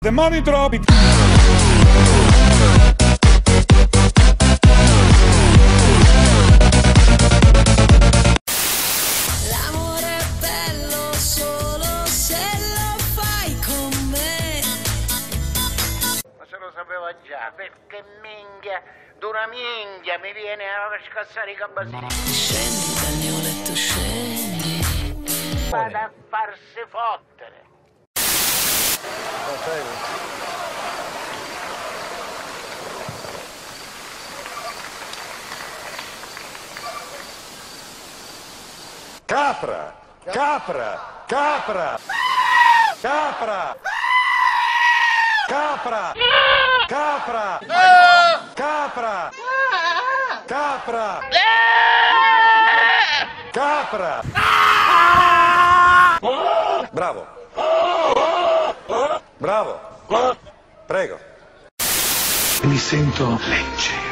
The money drop it. L'amore è bello solo se lo fai con me. Ma se lo sapevo già, perché minchia, d'una minchia mi viene a scassare i cabasini. Scendi dal mio letto, scendi. Vado a farsi fottere. Capra! Capra! Capra! Capra! Capra! Capra! Capra! Capra! Capra! Bravo! Bravo! Prego! Mi sento leggero.